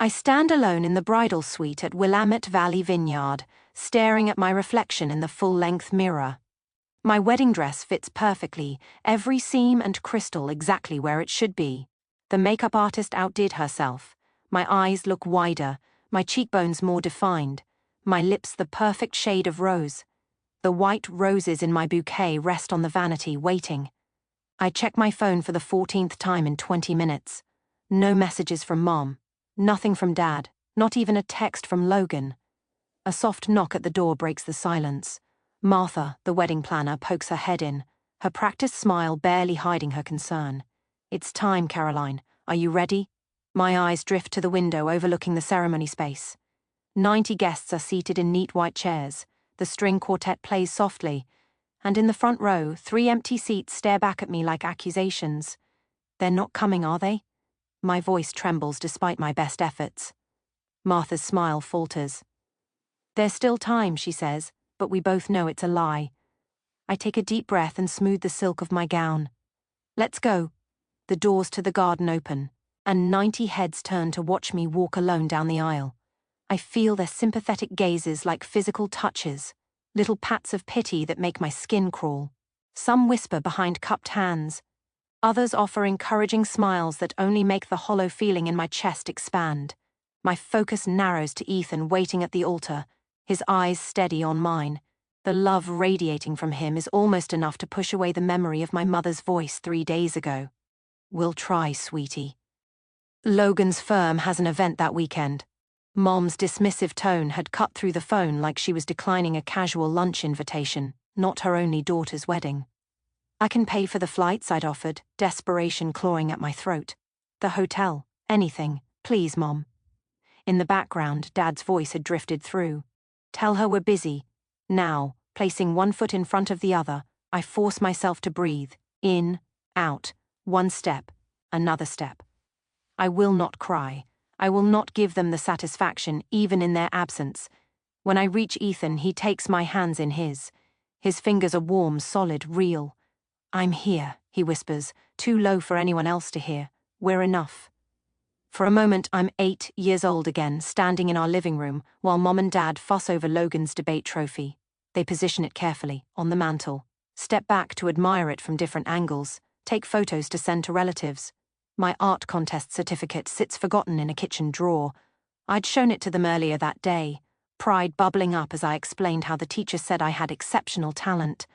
I stand alone in the bridal suite at Willamette Valley Vineyard, staring at my reflection in the full-length mirror. My wedding dress fits perfectly, every seam and crystal exactly where it should be. The makeup artist outdid herself. My eyes look wider, my cheekbones more defined, my lips the perfect shade of rose. The white roses in my bouquet rest on the vanity, waiting. I check my phone for the 14th time in 20 minutes. No messages from Mom. Nothing from Dad, not even a text from Logan. A soft knock at the door breaks the silence. Martha, the wedding planner, pokes her head in, her practiced smile barely hiding her concern. "It's time, Caroline. Are you ready?" My eyes drift to the window overlooking the ceremony space. 90 guests are seated in neat white chairs. The string quartet plays softly, and in the front row, 3 empty seats stare back at me like accusations. "They're not coming, are they?" My voice trembles despite my best efforts. Martha's smile falters. "There's still time," she says, but we both know it's a lie. I take a deep breath and smooth the silk of my gown. "Let's go." The doors to the garden open, and 90 heads turn to watch me walk alone down the aisle. I feel their sympathetic gazes like physical touches, little pats of pity that make my skin crawl. Some whisper behind cupped hands. Others offer encouraging smiles that only make the hollow feeling in my chest expand. My focus narrows to Ethan waiting at the altar, his eyes steady on mine. The love radiating from him is almost enough to push away the memory of my mother's voice 3 days ago. "We'll try, sweetie." Logan's firm has an event that weekend. Mom's dismissive tone had cut through the phone like she was declining a casual lunch invitation, not her only daughter's wedding. "I can pay for the flights," I'd offered, desperation clawing at my throat. "The hotel, anything, please, Mom." In the background, Dad's voice had drifted through. "Tell her we're busy." Now, placing one foot in front of the other, I force myself to breathe. In, out, one step, another step. I will not cry. I will not give them the satisfaction, even in their absence. When I reach Ethan, he takes my hands in his. His fingers are warm, solid, real. "I'm here," he whispers, too low for anyone else to hear. "We're enough." For a moment, I'm 8 years old again, standing in our living room, while Mom and Dad fuss over Logan's debate trophy. They position it carefully, on the mantel, step back to admire it from different angles, take photos to send to relatives. My art contest certificate sits forgotten in a kitchen drawer. I'd shown it to them earlier that day, pride bubbling up as I explained how the teacher said I had exceptional talent.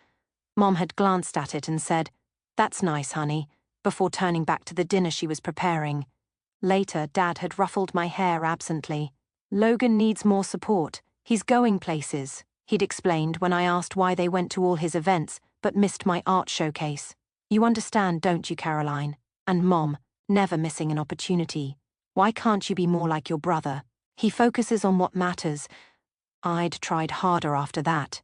Mom had glanced at it and said, "That's nice, honey," before turning back to the dinner she was preparing. Later, Dad had ruffled my hair absently. "Logan needs more support. He's going places," he'd explained when I asked why they went to all his events but missed my art showcase. "You understand, don't you, Caroline? And Mom, never missing an opportunity. Why can't you be more like your brother? He focuses on what matters." I'd tried harder after that.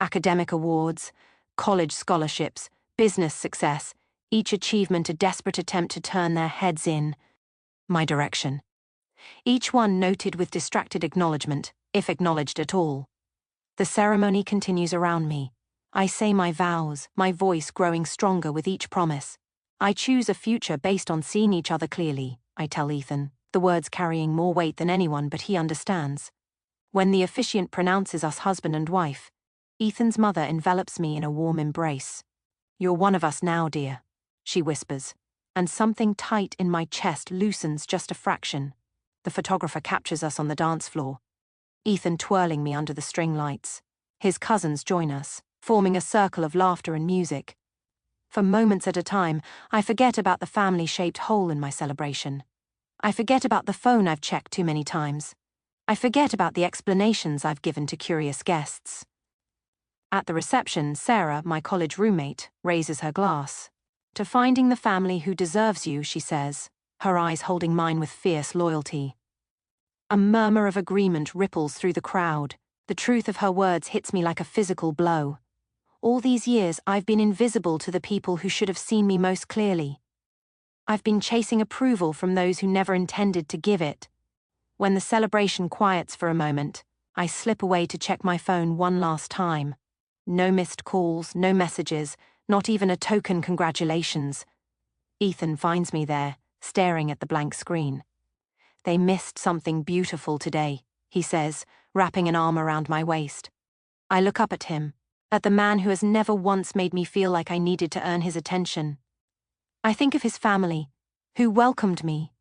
Academic awards, college scholarships, business success, each achievement a desperate attempt to turn their heads in my direction. Each one noted with distracted acknowledgement, if acknowledged at all. The ceremony continues around me. I say my vows, my voice growing stronger with each promise. "I choose a future based on seeing each other clearly," I tell Ethan, the words carrying more weight than anyone but he understands. When the officiant pronounces us husband and wife, Ethan's mother envelops me in a warm embrace. "You're one of us now, dear," she whispers, and something tight in my chest loosens just a fraction. The photographer captures us on the dance floor, Ethan twirling me under the string lights. His cousins join us, forming a circle of laughter and music. For moments at a time, I forget about the family-shaped hole in my celebration. I forget about the phone I've checked too many times. I forget about the explanations I've given to curious guests. At the reception, Sarah, my college roommate, raises her glass. "To finding the family who deserves you," she says, her eyes holding mine with fierce loyalty. A murmur of agreement ripples through the crowd. The truth of her words hits me like a physical blow. All these years, I've been invisible to the people who should have seen me most clearly. I've been chasing approval from those who never intended to give it. When the celebration quiets for a moment, I slip away to check my phone one last time. No missed calls, no messages, not even a token congratulations. Ethan finds me there, staring at the blank screen. They missed something beautiful today, he says, wrapping an arm around my waist. I look up at him, at the man who has never once made me feel like I needed to earn his attention. I think of his family, who welcomed me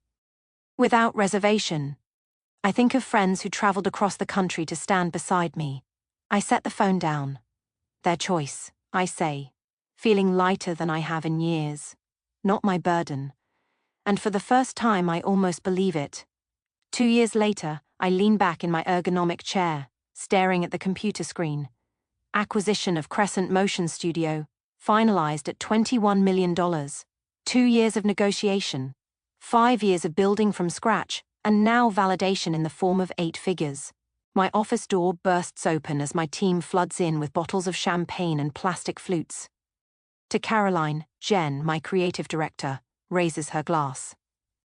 without reservation. I think of friends who traveled across the country to stand beside me. I set the phone down. Their choice, I say, feeling lighter than I have in years. Not my burden. And for the first time, I almost believe it. 2 years later, I lean back in my ergonomic chair, staring at the computer screen. Acquisition of Crescent Motion Studio, finalized at $21 million. 2 years of negotiation. 5 years of building from scratch, and now validation in the form of 8 figures. My office door bursts open as my team floods in with bottles of champagne and plastic flutes. To Caroline, Jen, my creative director, raises her glass.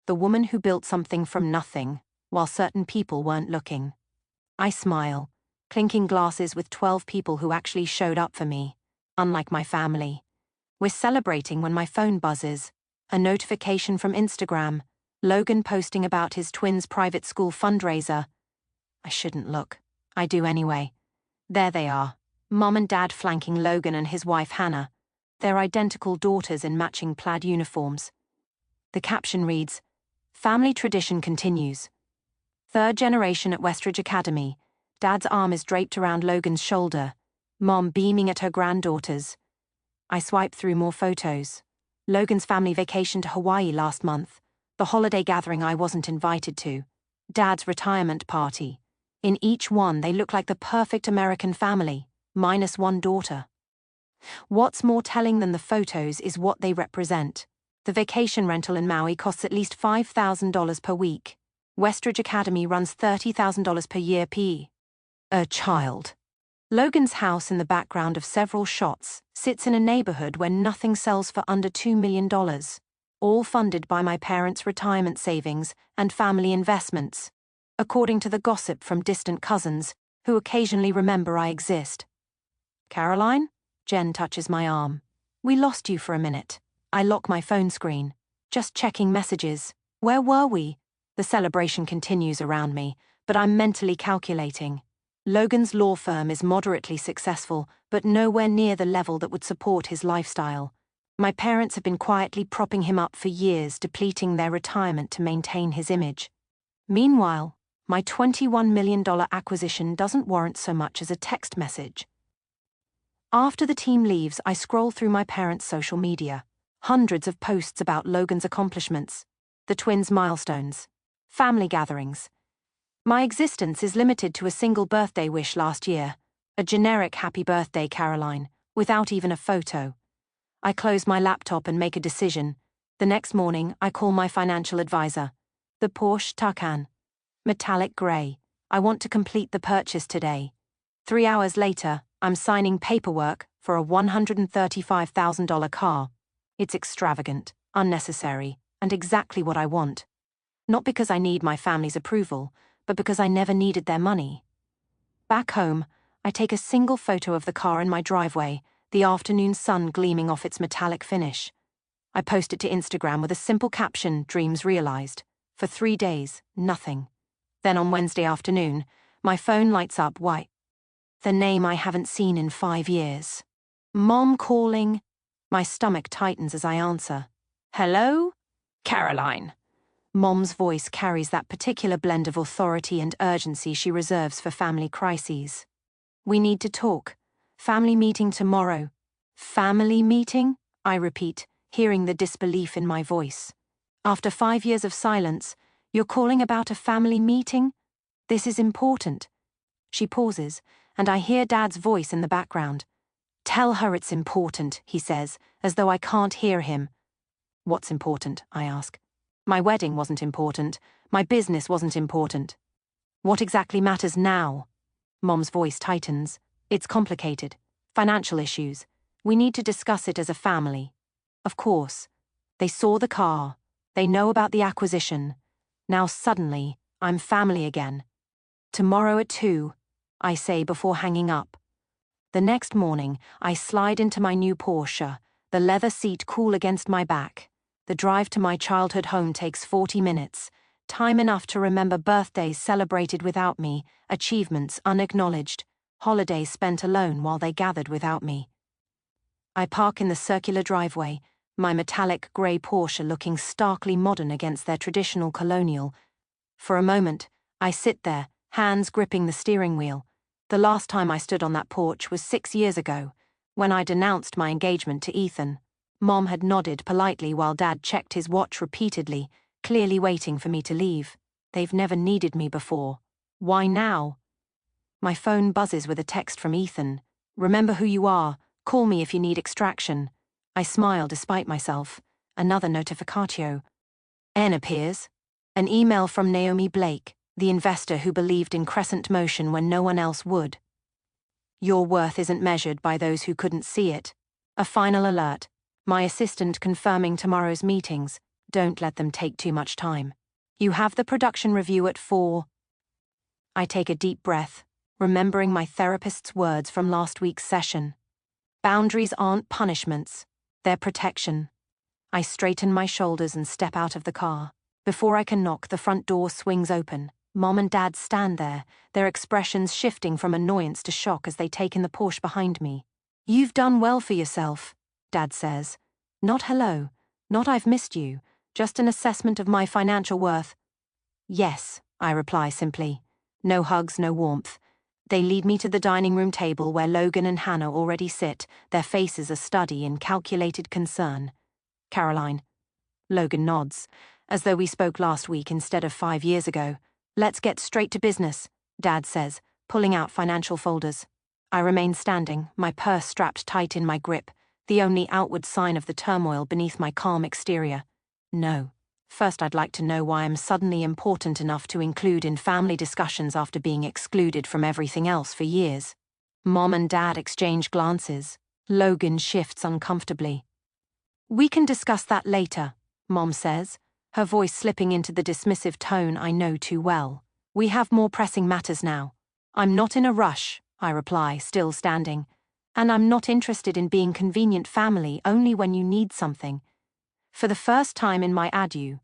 The woman who built something from nothing, while certain people weren't looking. I smile, clinking glasses with 12 people who actually showed up for me, unlike my family. We're celebrating when my phone buzzes. A notification from Instagram, Logan posting about his twins' private school fundraiser. I shouldn't look. I do anyway. There they are, Mom and Dad flanking Logan and his wife Hannah, their identical daughters in matching plaid uniforms. The caption reads, "Family tradition continues. 3rd generation at Westridge Academy. Dad's arm is draped around Logan's shoulder, Mom beaming at her granddaughters." I swipe through more photos. Logan's family vacation to Hawaii last month, the holiday gathering I wasn't invited to, Dad's retirement party. In each one, they look like the perfect American family, minus one daughter. What's more telling than the photos is what they represent. The vacation rental in Maui costs at least $5,000 per week. Westridge Academy runs $30,000 per year per child. Logan's house in the background of several shots sits in a neighborhood where nothing sells for under $2 million, all funded by my parents' retirement savings and family investments, according to the gossip from distant cousins who occasionally remember I exist. "Caroline?" Jen touches my arm. "We lost you for a minute." I lock my phone screen. Just checking messages. Where were we? The celebration continues around me, but I'm mentally calculating. Logan's law firm is moderately successful, but nowhere near the level that would support his lifestyle. My parents have been quietly propping him up for years, depleting their retirement to maintain his image. Meanwhile, my $21 million acquisition doesn't warrant so much as a text message. After the team leaves, I scroll through my parents' social media. Hundreds of posts about Logan's accomplishments, the twins' milestones, family gatherings. My existence is limited to a single birthday wish last year, a generic happy birthday, Caroline, without even a photo. I close my laptop and make a decision. The next morning, I call my financial advisor. The Porsche Taycan. Metallic grey. I want to complete the purchase today. 3 hours later, I'm signing paperwork for a $135,000 car. It's extravagant, unnecessary, and exactly what I want. Not because I need my family's approval, but because I never needed their money. Back home, I take a single photo of the car in my driveway, the afternoon sun gleaming off its metallic finish. I post it to Instagram with a simple caption, "Dreams realized." For 3 days, nothing. Then on Wednesday afternoon, my phone lights up white. The name I haven't seen in 5 years. Mom calling. My stomach tightens as I answer. "Hello? Caroline." Mom's voice carries that particular blend of authority and urgency she reserves for family crises. "We need to talk. Family meeting tomorrow." "Family meeting?" I repeat, hearing the disbelief in my voice. "After 5 years of silence, you're calling about a family meeting? This is important." She pauses, and I hear Dad's voice in the background. "Tell her it's important," he says, as though I can't hear him. "What's important?" I ask. My wedding wasn't important. My business wasn't important. "What exactly matters now?" Mom's voice tightens. "It's complicated. Financial issues. We need to discuss it as a family." Of course. They saw the car. They know about the acquisition. Now suddenly, I'm family again. "Tomorrow at 2, I say before hanging up. The next morning, I slide into my new Porsche, the leather seat cool against my back. The drive to my childhood home takes 40 minutes. time enough to remember birthdays celebrated without me, achievements unacknowledged, holidays spent alone while they gathered without me. I park in the circular driveway, my metallic grey Porsche looking starkly modern against their traditional colonial. For a moment, I sit there, hands gripping the steering wheel. The last time I stood on that porch was 6 years ago, when I denounced my engagement to Ethan. Mom had nodded politely while Dad checked his watch repeatedly, clearly waiting for me to leave. They've never needed me before. Why now? My phone buzzes with a text from Ethan. "Remember who you are. Call me if you need extraction." I smile despite myself. Another notificatio. N appears. An email from Naomi Blake, the investor who believed in crescent motion when no one else would. "Your worth isn't measured by those who couldn't see it." A final alert. My assistant confirming tomorrow's meetings. Don't let them take too much time. You have the production review at 4. I take a deep breath, remembering my therapist's words from last week's session. Boundaries aren't punishments, they're protection. I straighten my shoulders and step out of the car. Before I can knock, the front door swings open. Mom and Dad stand there, their expressions shifting from annoyance to shock as they take in the Porsche behind me. "You've done well for yourself," Dad says. Not hello, not I've missed you, just an assessment of my financial worth. "Yes," I reply simply. No hugs, no warmth. They lead me to the dining room table where Logan and Hannah already sit, their faces a study in calculated concern. "Caroline." Logan nods, as though we spoke last week instead of 5 years ago. "Let's get straight to business," Dad says, pulling out financial folders. I remain standing, my purse strapped tight in my grip, the only outward sign of the turmoil beneath my calm exterior. No. First I'd like to know why I'm suddenly important enough to include in family discussions after being excluded from everything else for years. Mom and Dad exchange glances. Logan shifts uncomfortably. "We can discuss that later," Mom says, her voice slipping into the dismissive tone I know too well. "We have more pressing matters now." "I'm not in a rush," I reply, still standing. "And I'm not interested in being convenient family only when you need something." For the first time in my adieu,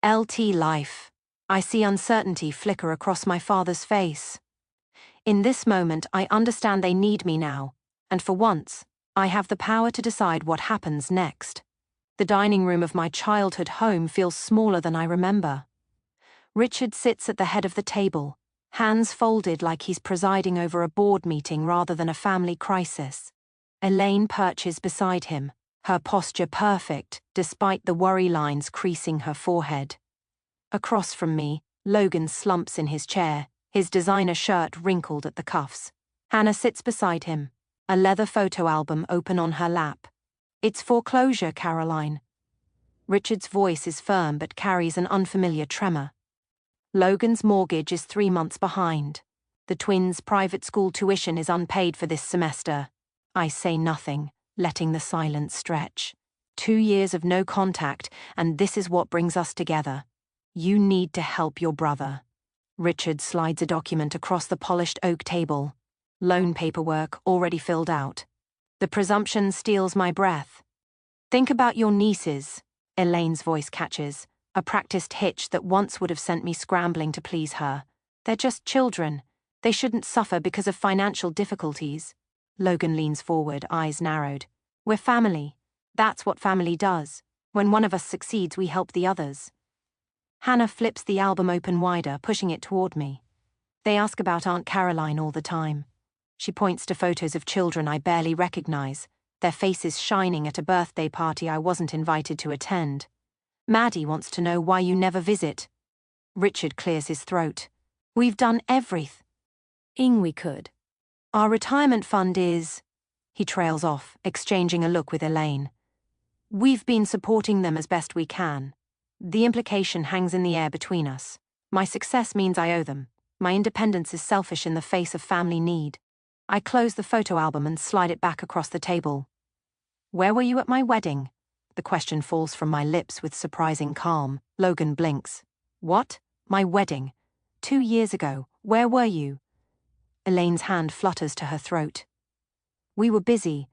LT life, I see uncertainty flicker across my father's face. In this moment, I understand they need me now, and for once, I have the power to decide what happens next. The dining room of my childhood home feels smaller than I remember. Richard sits at the head of the table, hands folded like he's presiding over a board meeting rather than a family crisis. Elaine perches beside him, her posture perfect despite the worry lines creasing her forehead. Across from me, Logan slumps in his chair, his designer shirt wrinkled at the cuffs. Hannah sits beside him, a leather photo album open on her lap. "It's foreclosure, Caroline." Richard's voice is firm but carries an unfamiliar tremor. Logan's mortgage is 3 months behind. The twins' private school tuition is unpaid for this semester. I say nothing, letting the silence stretch. 2 years of no contact, and this is what brings us together. You need to help your brother. Richard slides a document across the polished oak table. Loan paperwork already filled out. The presumption steals my breath. "Think about your nieces," Elaine's voice catches, a practiced hitch that once would have sent me scrambling to please her. "They're just children. They shouldn't suffer because of financial difficulties." Logan leans forward, eyes narrowed. "We're family. That's what family does. When one of us succeeds, we help the others." Hannah flips the album open wider, pushing it toward me. "They ask about Aunt Caroline all the time." She points to photos of children I barely recognize, their faces shining at a birthday party I wasn't invited to attend. "Maddie wants to know why you never visit." Richard clears his throat. "We've done everything we could. Our retirement fund is..." He trails off, exchanging a look with Elaine. "We've been supporting them as best we can." The implication hangs in the air between us. My success means I owe them. My independence is selfish in the face of family need. I close the photo album and slide it back across the table. "Where were you at my wedding?" The question falls from my lips with surprising calm. Logan blinks. "What? My wedding? 2 years ago. Where were you?" Elaine's hand flutters to her throat. "We were busy.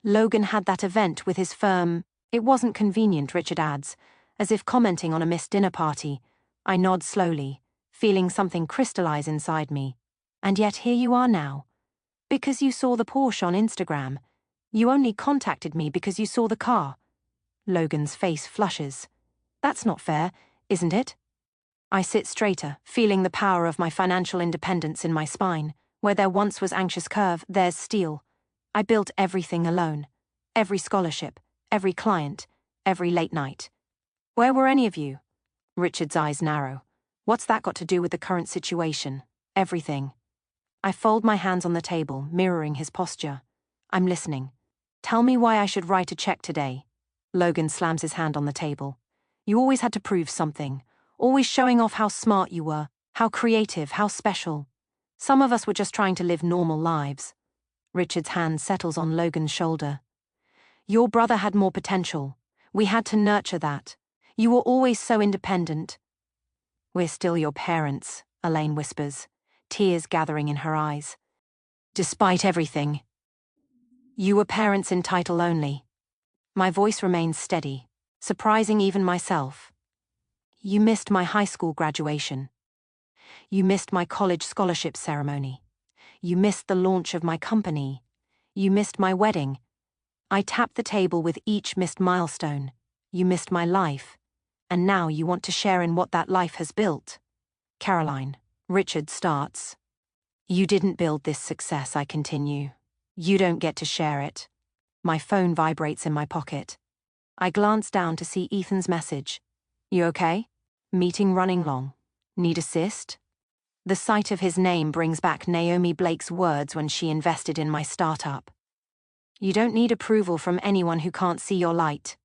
Logan had that event with his firm. It wasn't convenient," Richard adds, as if commenting on a missed dinner party. I nod slowly, feeling something crystallize inside me. And yet here you are now. Because you saw the Porsche on Instagram. You only contacted me because you saw the car. Logan's face flushes. That's not fair, isn't it? I sit straighter, feeling the power of my financial independence in my spine. Where there once was anxious curve, there's steel. I built everything alone. Every scholarship, every client, every late night. Where were any of you? Richard's eyes narrow. What's that got to do with the current situation? Everything. I fold my hands on the table, mirroring his posture. I'm listening. Tell me why I should write a check today. Logan slams his hand on the table. You always had to prove something. Always showing off how smart you were, how creative, how special. Some of us were just trying to live normal lives. Richard's hand settles on Logan's shoulder. Your brother had more potential. We had to nurture that. You were always so independent. We're still your parents, Elaine whispers, tears gathering in her eyes. Despite everything. You were parents in title only. My voice remains steady, surprising even myself. You missed my high school graduation. You missed my college scholarship ceremony. You missed the launch of my company. You missed my wedding. I tapped the table with each missed milestone. You missed my life. And now you want to share in what that life has built. Caroline, Richard starts. You didn't build this success, I continue. You don't get to share it. My phone vibrates in my pocket. I glance down to see Ethan's message. You okay? Meeting running long. Need assist? The sight of his name brings back Naomi Blake's words when she invested in my startup. You don't need approval from anyone who can't see your light.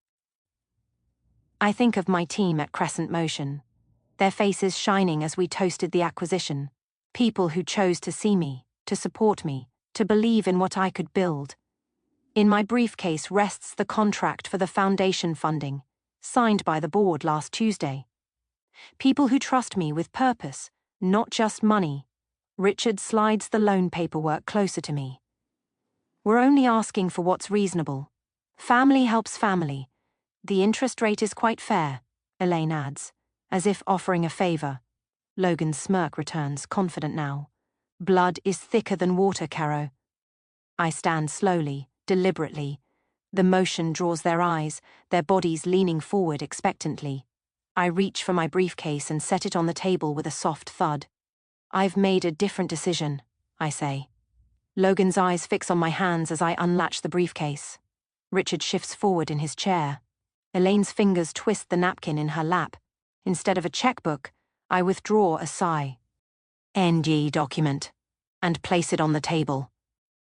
I think of my team at Crescent Motion, their faces shining as we toasted the acquisition, people who chose to see me, to support me, to believe in what I could build. In my briefcase rests the contract for the foundation funding, signed by the board last Tuesday. People who trust me with purpose, not just money. Richard slides the loan paperwork closer to me. We're only asking for what's reasonable. Family helps family. The interest rate is quite fair, Elaine adds, as if offering a favor. Logan's smirk returns, confident now. Blood is thicker than water, Caro. I stand slowly, deliberately. The motion draws their eyes, their bodies leaning forward expectantly. I reach for my briefcase and set it on the table with a soft thud. I've made a different decision, I say. Logan's eyes fix on my hands as I unlatch the briefcase. Richard shifts forward in his chair. Elaine's fingers twist the napkin in her lap. Instead of a checkbook, I withdraw a sigh. ND document, and place it on the table.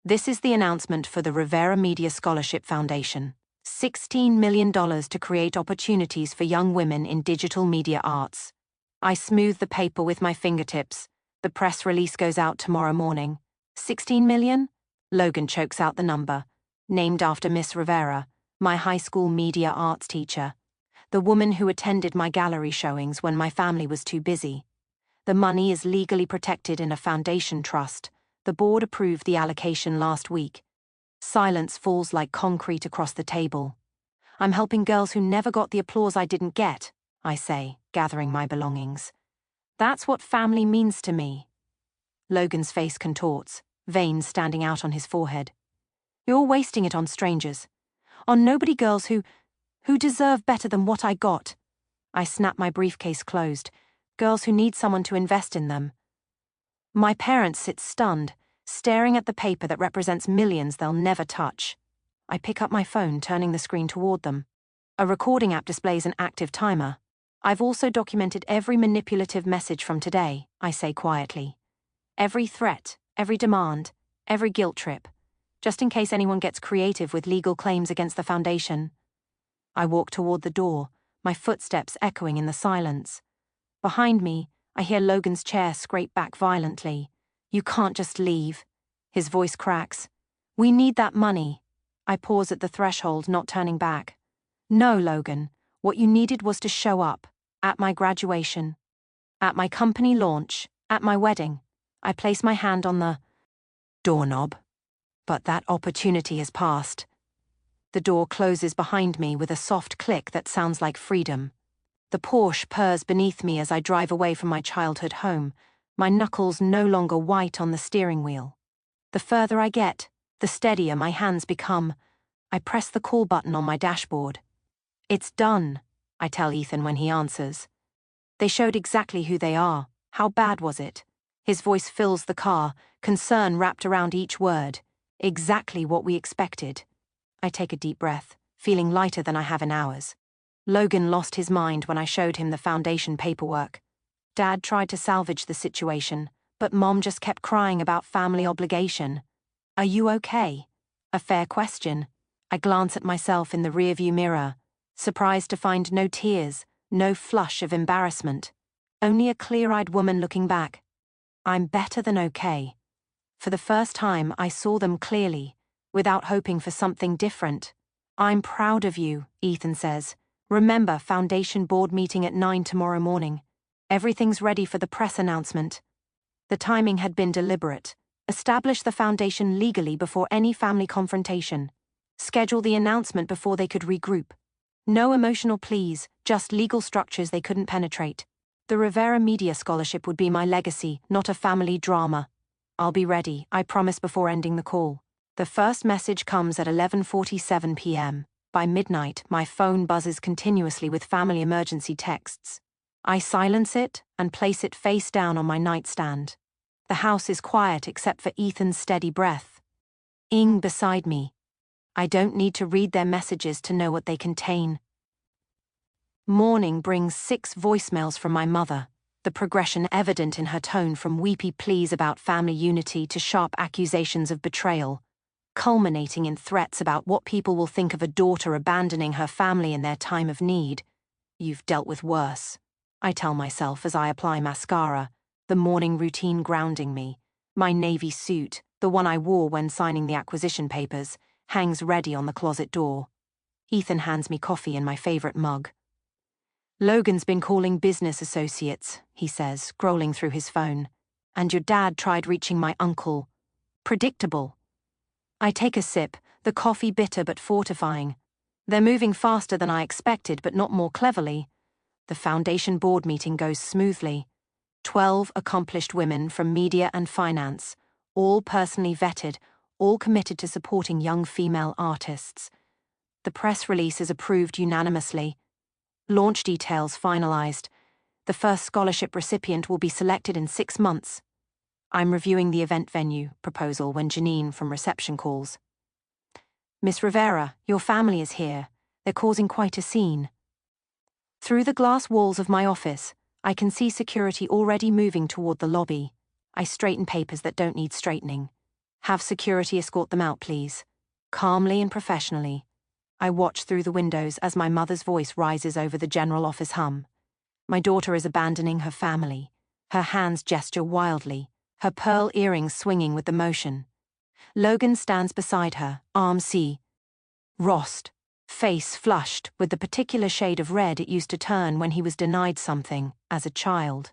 This is the announcement for the Rivera Media Scholarship Foundation. $16 million to create opportunities for young women in digital media arts. I smooth the paper with my fingertips. The press release goes out tomorrow morning. 16 million? Logan chokes out the number. Named after Miss Rivera, my high school media arts teacher. The woman who attended my gallery showings when my family was too busy. The money is legally protected in a foundation trust. The board approved the allocation last week. Silence falls like concrete across the table. I'm helping girls who never got the applause I didn't get, I say, gathering my belongings. That's what family means to me. Logan's face contorts, veins standing out on his forehead. You're wasting it on strangers. On nobody girls who deserve better than what I got. I snap my briefcase closed. Girls who need someone to invest in them. My parents sit stunned, staring at the paper that represents millions they'll never touch. I pick up my phone, turning the screen toward them. A recording app displays an active timer. I've also documented every manipulative message from today, I say quietly. Every threat, every demand, every guilt trip, just in case anyone gets creative with legal claims against the foundation. I walk toward the door, my footsteps echoing in the silence. Behind me, I hear Logan's chair scrape back violently. You can't just leave. His voice cracks. We need that money. I pause at the threshold, not turning back. No, Logan. What you needed was to show up. At my graduation. At my company launch. At my wedding. I place my hand on the doorknob. But that opportunity has passed. The door closes behind me with a soft click that sounds like freedom. The Porsche purrs beneath me as I drive away from my childhood home, my knuckles no longer white on the steering wheel. The further I get, the steadier my hands become. I press the call button on my dashboard. "It's done," I tell Ethan when he answers. "They showed exactly who they are. How bad was it?" His voice fills the car, concern wrapped around each word. "Exactly what we expected." I take a deep breath, feeling lighter than I have in hours. Logan lost his mind when I showed him the foundation paperwork. Dad tried to salvage the situation, but Mom just kept crying about family obligation. "Are you okay?" A fair question. I glance at myself in the rearview mirror, surprised to find no tears, no flush of embarrassment. Only a clear-eyed woman looking back. I'm better than okay. For the first time, I saw them clearly, without hoping for something different. "I'm proud of you," Ethan says. "Remember, foundation board meeting at 9 tomorrow morning. Everything's ready for the press announcement." The timing had been deliberate. Establish the foundation legally before any family confrontation. Schedule the announcement before they could regroup. No emotional pleas, just legal structures they couldn't penetrate. The Rivera Media Scholarship would be my legacy, not a family drama. "I'll be ready," I promise before ending the call. The first message comes at 11:47 p.m. By midnight, my phone buzzes continuously with family emergency texts. I silence it and place it face down on my nightstand. The house is quiet except for Ethan's steady breath. Ing beside me. I don't need to read their messages to know what they contain. Morning brings 6 voicemails from my mother, the progression evident in her tone from weepy pleas about family unity to sharp accusations of betrayal, culminating in threats about what people will think of a daughter abandoning her family in their time of need. "You've dealt with worse," I tell myself as I apply mascara, the morning routine grounding me. My navy suit, the one I wore when signing the acquisition papers, hangs ready on the closet door. Ethan hands me coffee in my favorite mug. "Logan's been calling business associates," he says, scrolling through his phone. "And your dad tried reaching my uncle." Predictable. I take a sip, the coffee bitter but fortifying. They're moving faster than I expected, but not more cleverly. The foundation board meeting goes smoothly. 12 accomplished women from media and finance, all personally vetted, all committed to supporting young female artists. The press release is approved unanimously. Launch details finalized. The first scholarship recipient will be selected in 6 months. I'm reviewing the event venue proposal when Janine from reception calls. "Miss Rivera, your family is here. They're causing quite a scene." Through the glass walls of my office, I can see security already moving toward the lobby. I straighten papers that don't need straightening. "Have security escort them out, please." Calmly and professionally, I watch through the windows as my mother's voice rises over the general office hum. My daughter is abandoning her family. Her hands gesture wildly, her pearl earrings swinging with the motion. Logan stands beside her, arm rossed, face flushed with the particular shade of red it used to turn when he was denied something as a child.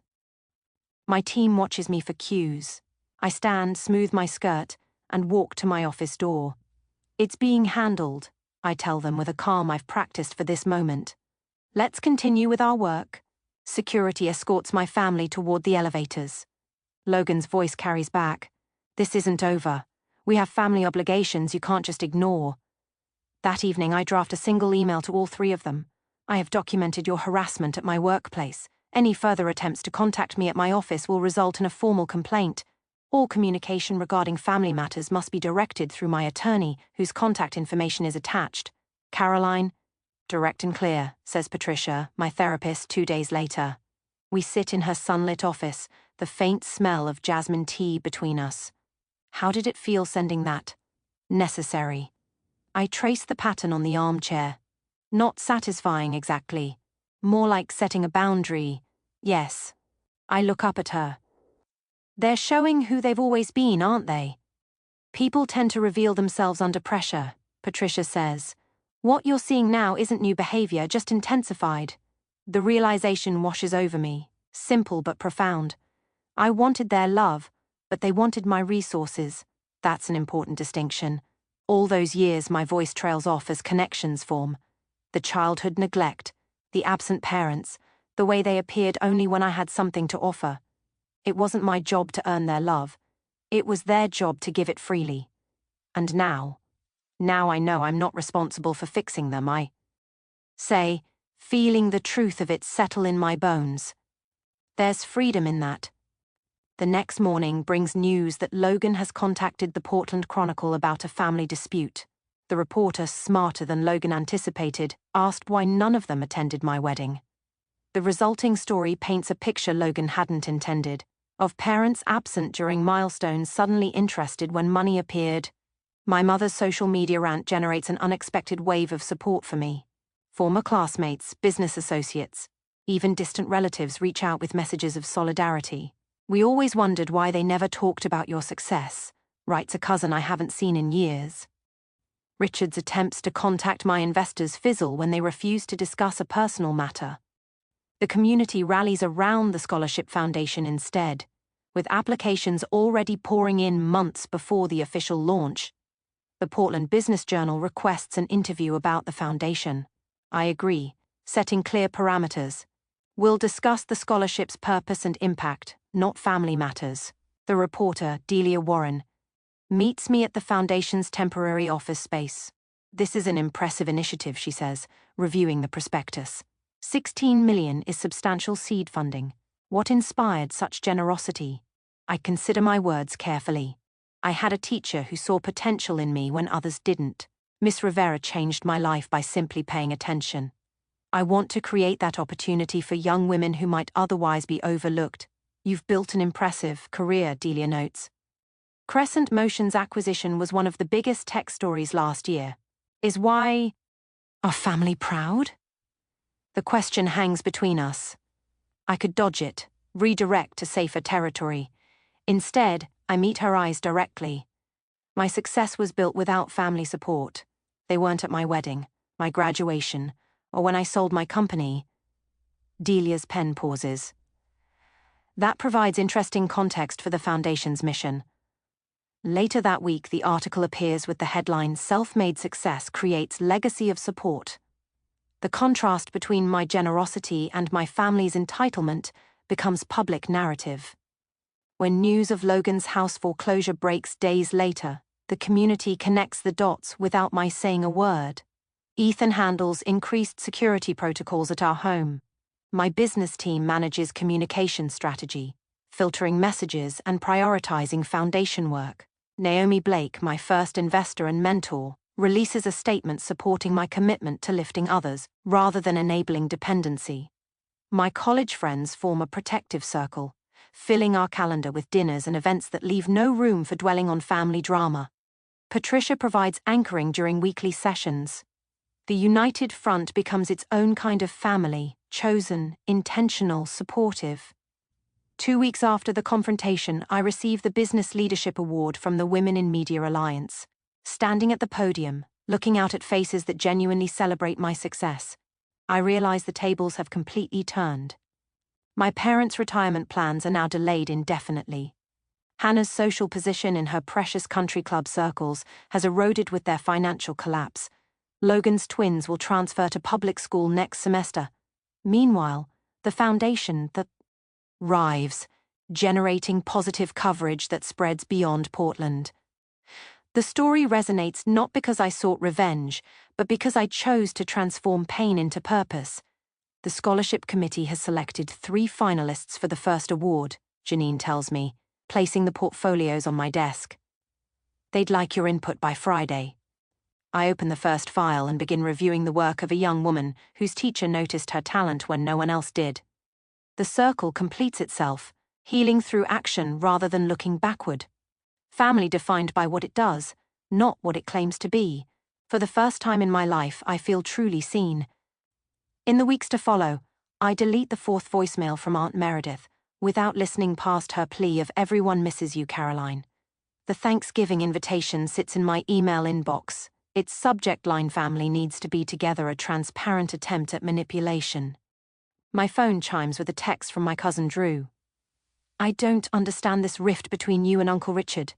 My team watches me for cues. I stand, smooth my skirt, and walk to my office door. "It's being handled," I tell them with a calm I've practiced for this moment. "Let's continue with our work." Security escorts my family toward the elevators. Logan's voice carries back. "This isn't over. We have family obligations you can't just ignore." That evening I draft a single email to all 3 of them. "I have documented your harassment at my workplace. Any further attempts to contact me at my office will result in a formal complaint. All communication regarding family matters must be directed through my attorney, whose contact information is attached. Caroline." "Direct and clear," says Patricia, my therapist, 2 days later. We sit in her sunlit office, the faint smell of jasmine tea between us. How did it feel sending that? Necessary. I trace the pattern on the armchair. Not satisfying exactly. More like setting a boundary. Yes. I look up at her. "They're showing who they've always been, aren't they?" "People tend to reveal themselves under pressure," Patricia says. "What you're seeing now isn't new behavior, just intensified." The realization washes over me, simple but profound. I wanted their love, but they wanted my resources. That's an important distinction. All those years my voice trails off as connections form. The childhood neglect, the absent parents, the way they appeared only when I had something to offer. It wasn't my job to earn their love. It was their job to give it freely. And now I know I'm not responsible for fixing them. I say, feeling the truth of it settle in my bones. There's freedom in that. The next morning brings news that Logan has contacted the Portland Chronicle about a family dispute. The reporter, smarter than Logan anticipated, asked why none of them attended my wedding. The resulting story paints a picture Logan hadn't intended, of parents absent during milestones suddenly interested when money appeared. My mother's social media rant generates an unexpected wave of support for me. Former classmates, business associates, even distant relatives reach out with messages of solidarity. "We always wondered why they never talked about your success," writes a cousin I haven't seen in years. Richard's attempts to contact my investors fizzle when they refuse to discuss a personal matter. The community rallies around the Scholarship Foundation instead, with applications already pouring in months before the official launch. The Portland Business Journal requests an interview about the foundation. I agree, setting clear parameters. We'll discuss the scholarship's purpose and impact, not family matters. The reporter, Delia Warren, meets me at the foundation's temporary office space. "This is an impressive initiative," she says, reviewing the prospectus. $16 million is substantial seed funding. What inspired such generosity? I consider my words carefully. I had a teacher who saw potential in me when others didn't. Miss Rivera changed my life by simply paying attention. I want to create that opportunity for young women who might otherwise be overlooked. You've built an impressive career, Delia notes. Crescent Motion's acquisition was one of the biggest tech stories last year. Is why our family proud? The question hangs between us. I could dodge it, redirect to safer territory. Instead, I meet her eyes directly. My success was built without family support. They weren't at my wedding, my graduation, or when I sold my company. Delia's pen pauses. That provides interesting context for the Foundation's mission. Later that week, the article appears with the headline, "Self-Made Success Creates Legacy of Support." The contrast between my generosity and my family's entitlement becomes public narrative. When news of Logan's house foreclosure breaks days later, the community connects the dots without my saying a word. Ethan handles increased security protocols at our home. My business team manages communication strategy, filtering messages and prioritizing foundation work. Naomi Blake, my first investor and mentor, releases a statement supporting my commitment to lifting others rather than enabling dependency. My college friends form a protective circle, filling our calendar with dinners and events that leave no room for dwelling on family drama. Patricia provides anchoring during weekly sessions. The united front becomes its own kind of family, chosen, intentional, supportive. 2 weeks after the confrontation, I receive the Business Leadership Award from the Women in Media Alliance. Standing at the podium, looking out at faces that genuinely celebrate my success, I realize the tables have completely turned. My parents' retirement plans are now delayed indefinitely. Hannah's social position in her precious country club circles has eroded with their financial collapse. Logan's twins will transfer to public school next semester. Meanwhile, the foundation, thrives, generating positive coverage that spreads beyond Portland. The story resonates not because I sought revenge, but because I chose to transform pain into purpose. The scholarship committee has selected 3 finalists for the first award, Janine tells me, placing the portfolios on my desk. They'd like your input by Friday. I open the first file and begin reviewing the work of a young woman whose teacher noticed her talent when no one else did. The circle completes itself, healing through action rather than looking backward. Family defined by what it does, not what it claims to be. For the first time in my life, I feel truly seen. In the weeks to follow, I delete the 4th voicemail from Aunt Meredith, without listening past her plea of "Everyone misses you, Caroline." The Thanksgiving invitation sits in my email inbox. Its subject line, "Family needs to be together," a transparent attempt at manipulation. My phone chimes with a text from my cousin Drew. "I don't understand this rift between you and Uncle Richard.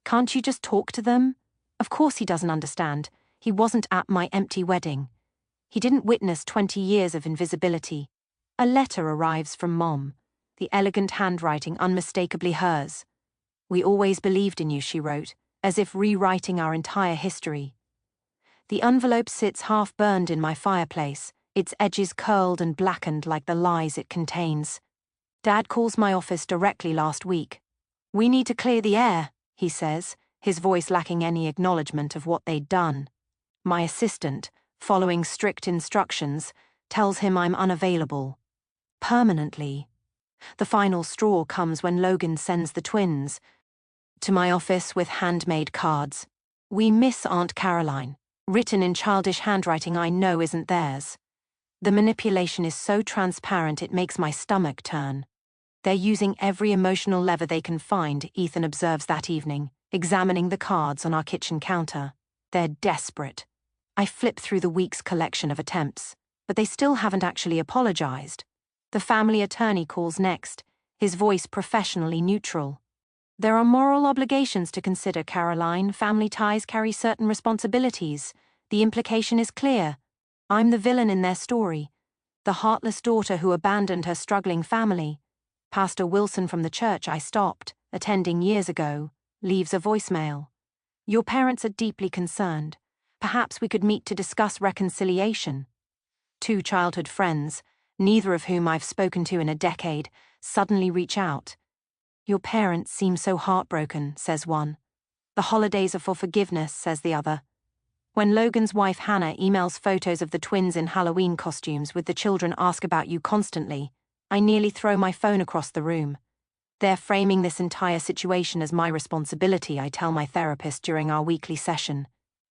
Can't you just talk to them?" Of course he doesn't understand. He wasn't at my empty wedding. He didn't witness 20 years of invisibility. A letter arrives from Mom, the elegant handwriting unmistakably hers. "We always believed in you," she wrote, as if rewriting our entire history. The envelope sits half-burned in my fireplace, its edges curled and blackened like the lies it contains. Dad calls my office directly last week. "We need to clear the air," he says, his voice lacking any acknowledgement of what they'd done. My assistant, following strict instructions, tells him I'm unavailable. Permanently. The final straw comes when Logan sends the twins to my office with handmade cards. "We miss Aunt Caroline," written in childish handwriting I know isn't theirs. The manipulation is so transparent it makes my stomach turn. "They're using every emotional lever they can find," Ethan observes that evening, examining the cards on our kitchen counter. "They're desperate." I flip through the week's collection of attempts, but they still haven't actually apologized. The family attorney calls next, his voice professionally neutral. "There are moral obligations to consider, Caroline. Family ties carry certain responsibilities. The implication is clear. I'm the villain in their story. The heartless daughter who abandoned her struggling family. Pastor Wilson from the church I stopped attending years ago leaves a voicemail. Your parents are deeply concerned. Perhaps we could meet to discuss reconciliation." Two childhood friends, neither of whom I've spoken to in a decade, suddenly reach out. "Your parents seem so heartbroken," says one. "The holidays are for forgiveness," says the other. When Logan's wife Hannah emails photos of the twins in Halloween costumes with "the children ask about you constantly," I nearly throw my phone across the room. "They're framing this entire situation as my responsibility," I tell my therapist during our weekly session.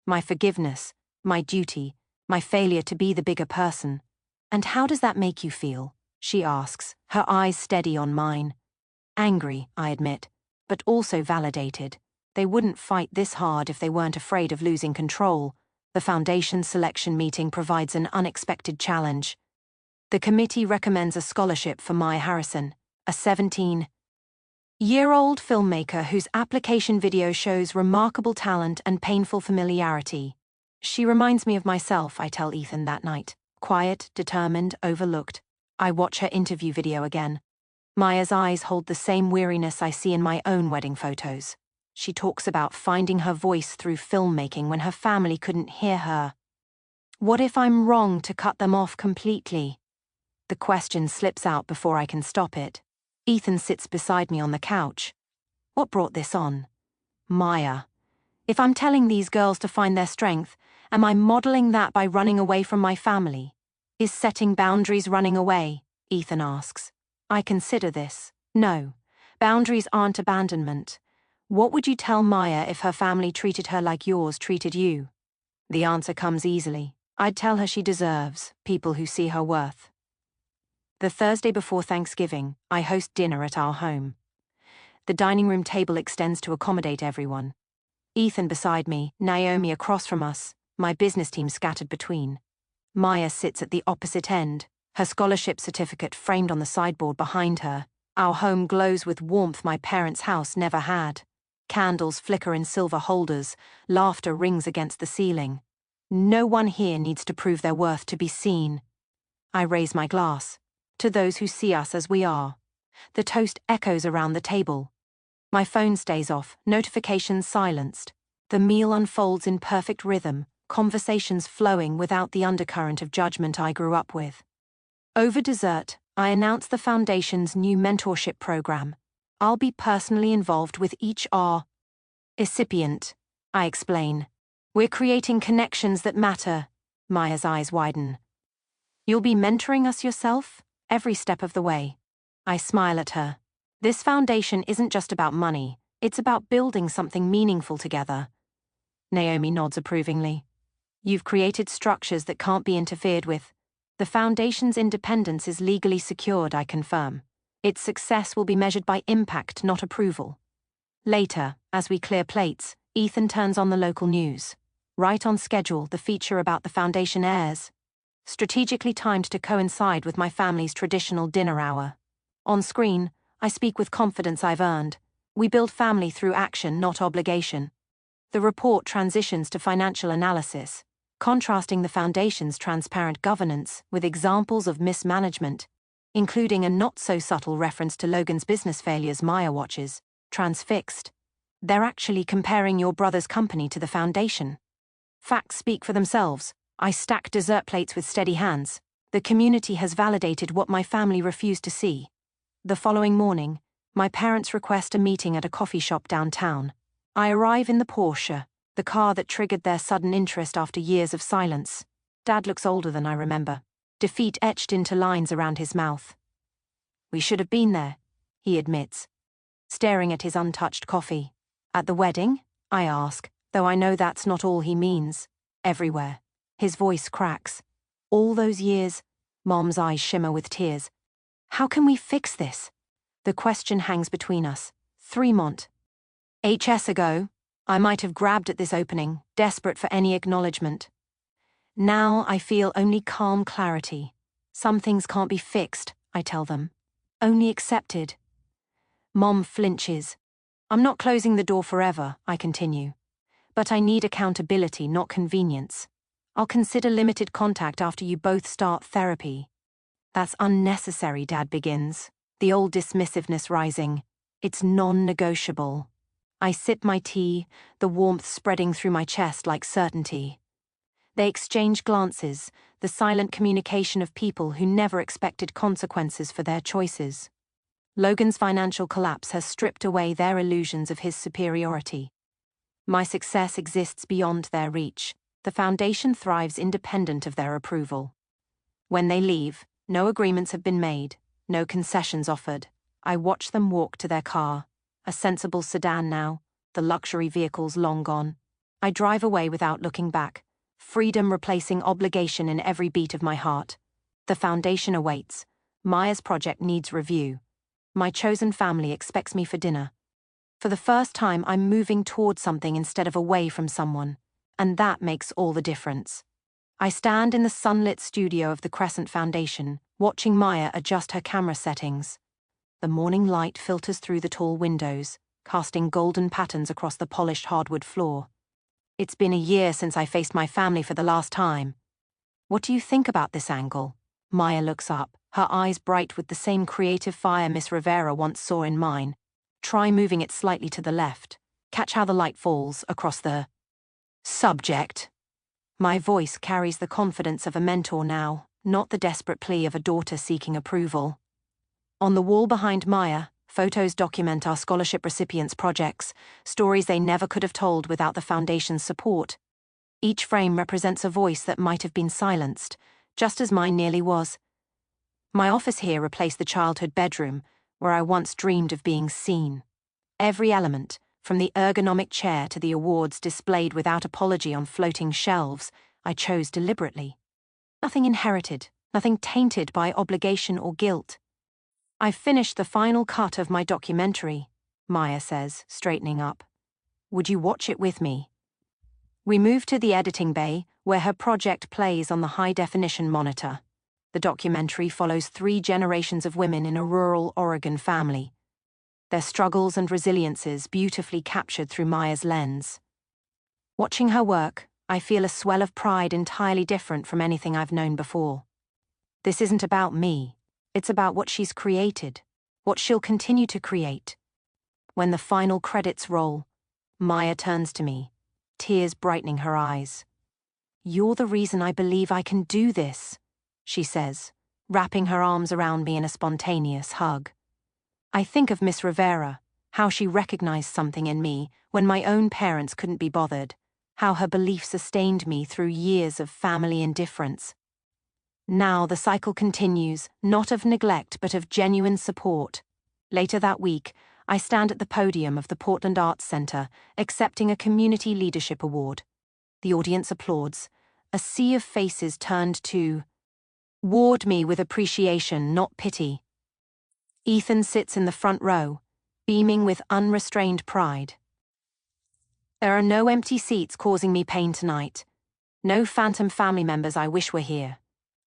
"My forgiveness, my duty, my failure to be the bigger person." "And how does that make you feel?" she asks, her eyes steady on mine. "Angry," I admit, "but also validated. They wouldn't fight this hard if they weren't afraid of losing control." The foundation selection meeting provides an unexpected challenge. The committee recommends a scholarship for Maya Harrison, a 17-year-old filmmaker whose application video shows remarkable talent and painful familiarity. "She reminds me of myself," I tell Ethan that night. Quiet, determined, overlooked. I watch her interview video again. Maya's eyes hold the same weariness I see in my own wedding photos. She talks about finding her voice through filmmaking when her family couldn't hear her. What if I'm wrong to cut them off completely? The question slips out before I can stop it. Ethan sits beside me on the couch. What brought this on? Maya. If I'm telling these girls to find their strength, am I modeling that by running away from my family? Is setting boundaries running away? Ethan asks. I consider this. No, boundaries aren't abandonment. What would you tell Maya if her family treated her like yours treated you? The answer comes easily. I'd tell her she deserves people who see her worth. The Thursday before Thanksgiving, I host dinner at our home. The dining room table extends to accommodate everyone. Ethan beside me, Naomi across from us, my business team scattered between. Maya sits at the opposite end, her scholarship certificate framed on the sideboard behind her. Our home glows with warmth my parents' house never had. Candles flicker in silver holders, laughter rings against the ceiling. No one here needs to prove their worth to be seen. I raise my glass. To those who see us as we are. The toast echoes around the table. My phone stays off, notifications silenced. The meal unfolds in perfect rhythm, conversations flowing without the undercurrent of judgment I grew up with. Over dessert, I announce the Foundation's new mentorship program. I'll be personally involved with each recipient, I explain. We're creating connections that matter. Maya's eyes widen. You'll be mentoring us yourself? Every step of the way. I smile at her. This foundation isn't just about money, it's about building something meaningful together. Naomi nods approvingly. You've created structures that can't be interfered with. The foundation's independence is legally secured, I confirm. Its success will be measured by impact, not approval. Later, as we clear plates, Ethan turns on the local news. Right on schedule, the feature about the foundation airs. Strategically timed to coincide with my family's traditional dinner hour. On screen, I speak with confidence I've earned. We build family through action, not obligation. The report transitions to financial analysis, contrasting the Foundation's transparent governance with examples of mismanagement. including a not-so-subtle reference to Logan's business failures Maya watches, transfixed. They're actually comparing your brother's company to the Foundation. Facts speak for themselves. I stack dessert plates with steady hands. The community has validated what my family refused to see. The following morning, my parents request a meeting at a coffee shop downtown. I arrive in the Porsche, the car that triggered their sudden interest after years of silence. Dad looks older than I remember, defeat etched into lines around his mouth. We should have been there, he admits, staring at his untouched coffee. At the wedding? I ask, though I know that's not all he means. Everywhere. His voice cracks. All those years, Mom's eyes shimmer with tears. How can we fix this? The question hangs between us. 3 months ago, I might have grabbed at this opening, desperate for any acknowledgement. Now I feel only calm clarity. Some things can't be fixed, I tell them. Only accepted. Mom flinches. I'm not closing the door forever, I continue. But I need accountability, not convenience. I'll consider limited contact after you both start therapy. That's unnecessary, Dad begins, the old dismissiveness rising. It's non-negotiable. I sip my tea, the warmth spreading through my chest like certainty. They exchange glances, the silent communication of people who never expected consequences for their choices. Logan's financial collapse has stripped away their illusions of his superiority. My success exists beyond their reach. The Foundation thrives independent of their approval. When they leave, no agreements have been made, no concessions offered. I watch them walk to their car, a sensible sedan now, the luxury vehicles long gone. I drive away without looking back, freedom replacing obligation in every beat of my heart. The Foundation awaits. Maya's project needs review. My chosen family expects me for dinner. For the first time, I'm moving toward something instead of away from someone. And that makes all the difference. I stand in the sunlit studio of the Crescent Foundation, watching Maya adjust her camera settings. The morning light filters through the tall windows, casting golden patterns across the polished hardwood floor. It's been a year since I faced my family for the last time. What do you think about this angle? Maya looks up, her eyes bright with the same creative fire Miss Rivera once saw in mine. Try moving it slightly to the left. Catch how the light falls across the subject. My voice carries the confidence of a mentor now, not the desperate plea of a daughter seeking approval. On the wall behind Maya, photos document our scholarship recipients' projects, stories they never could have told without the Foundation's support. Each frame represents a voice that might have been silenced, just as mine nearly was. My office here replaced the childhood bedroom, where I once dreamed of being seen. Every element, from the ergonomic chair to the awards displayed without apology on floating shelves, I chose deliberately. Nothing inherited, nothing tainted by obligation or guilt. I've finished the final cut of my documentary, Maya says, straightening up. Would you watch it with me? We move to the editing bay, where her project plays on the high-definition monitor. The documentary follows 3 generations of women in a rural Oregon family. Their struggles and resiliences beautifully captured through Maya's lens. Watching her work, I feel a swell of pride entirely different from anything I've known before. This isn't about me. It's about what she's created, what she'll continue to create. When the final credits roll, Maya turns to me, tears brightening her eyes. You're the reason I believe I can do this, she says, wrapping her arms around me in a spontaneous hug. I think of Miss Rivera, how she recognized something in me when my own parents couldn't be bothered, how her belief sustained me through years of family indifference. Now the cycle continues, not of neglect but of genuine support. Later that week, I stand at the podium of the Portland Arts Center, accepting a Community Leadership Award. The audience applauds. A sea of faces turned to ward me with appreciation, not pity. Ethan sits in the front row, beaming with unrestrained pride. There are no empty seats causing me pain tonight. No phantom family members I wish were here.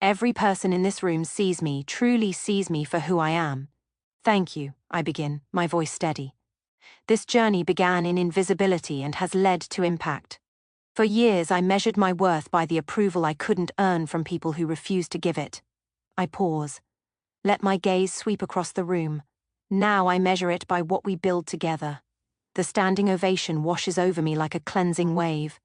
Every person in this room sees me, truly sees me for who I am. Thank you, I begin, my voice steady. This journey began in invisibility and has led to impact. For years I measured my worth by the approval I couldn't earn from people who refused to give it. I pause. Let my gaze sweep across the room. Now I measure it by what we build together. The standing ovation washes over me like a cleansing wave.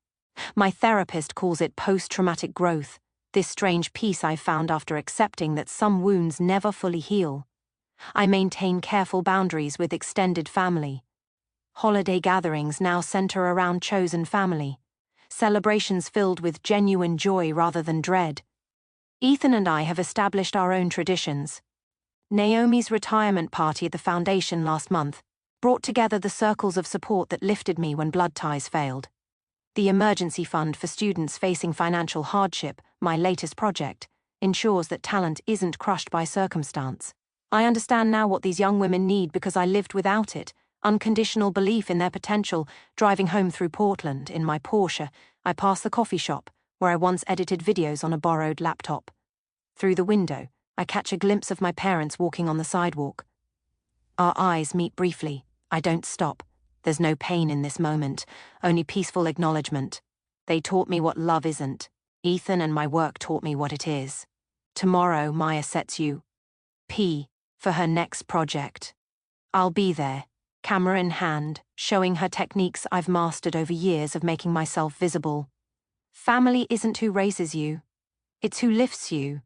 My therapist calls it post-traumatic growth, this strange peace I've found after accepting that some wounds never fully heal. I maintain careful boundaries with extended family. Holiday gatherings now center around chosen family. Celebrations filled with genuine joy rather than dread. Ethan and I have established our own traditions. Naomi's retirement party at the foundation last month brought together the circles of support that lifted me when blood ties failed. The emergency fund for students facing financial hardship, my latest project, ensures that talent isn't crushed by circumstance. I understand now what these young women need because I lived without it. Unconditional belief in their potential. Driving home through Portland in my Porsche, I pass the coffee shop where I once edited videos on a borrowed laptop. Through the window, I catch a glimpse of my parents walking on the sidewalk. Our eyes meet briefly. I don't stop. There's no pain in this moment, only peaceful acknowledgement. They taught me what love isn't. Ethan and my work taught me what it is. Tomorrow, Maya sets P for her next project. I'll be there, camera in hand, showing her techniques I've mastered over years of making myself visible. Family isn't who raises you, it's who lifts you.